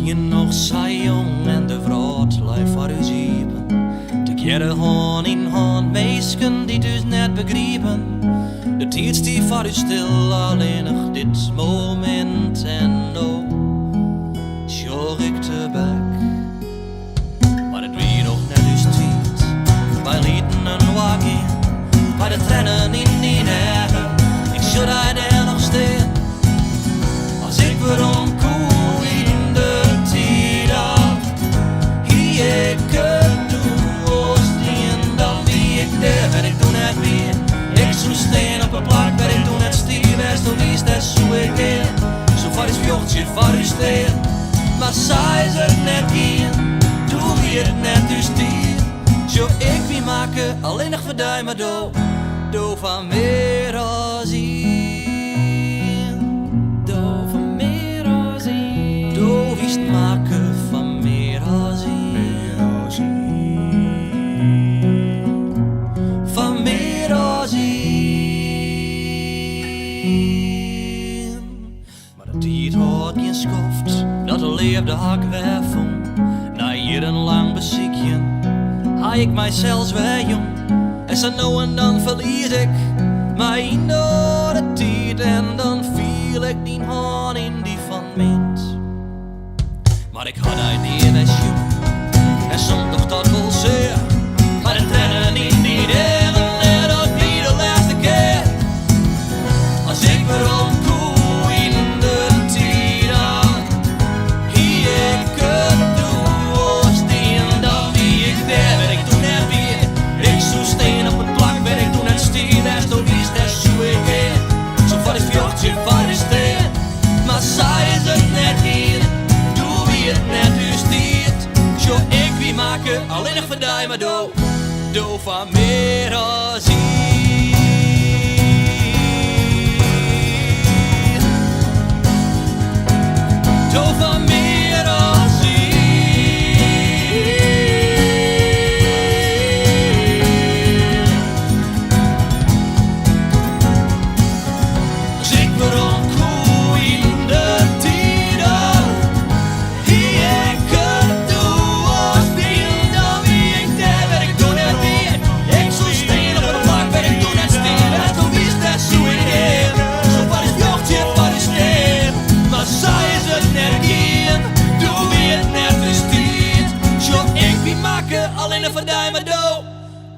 zien nog zij jong en de vrouw lijf voor u ziepen. De keren hand in hand, meisken die dus net begrepen. De tijd die voor u stil, alleen nog dit moment en nou sjor ik te bek. Maar het wie nog net dus tijd, wij lieten een waak in, bij de trennen in die negen. Ik zou daar nog staan, als ik weer omkoel in de tijd af. Hier ik het doe, als die en dan wie ik daar ben ik toen net weer. Ik zou staan op een plak, ben ik toen net stier, west toen is dat zo ik in. Zo vaar is vjochtje voor u staan, maar zij is het net hier, doe wie het net dus dier. Zo ik wie maken, alleen nog voor die maar doe van meer als hier. Doe van meer als hier. Doe wist maken van meer als hier. Van meer als hier. Maar de tijd had geen schoft, dat de leefde hak weer vond. Na hier een lang beziekje, haal ik mij zelfs weer jong. En zo nou en dan verlies ik mij door de tijd en dan viel ik die hand in die van mint. Maar ik had een eerwijs jong en soms toch dat wel zeer. Maar de trennen in die delen en dat niet de laatste keer. Als ik weer omkoel in de tijd aan, hier ik het doe, als die en dan wie ik daar ben ik toen net weer. Ik zou steen op het plak, ben ik toen net stier, west toen is dat zo ik in. Zo van is vjochtje van is steen, maar zij is het net hier, doe wie het net dus stiert. Zo ik wie maken, alleen nog voor die maar doe van meer als hier. Doe van meer als hier. Als ik weer omkoel in de tijd af, hier ik het doe, als die en dan wie ik daar ben ik toen net weer. Ik zou steen op een plak, ben ik toen net stier, en toen wist dat zo ik hier. Zo van is vjochtje van is steen, maar zij is het net hier, doe wie het net is stiert. Zo ik wie maken, alleen nog van die maar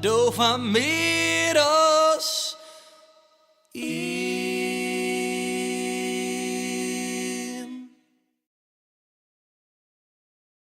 doe van meer.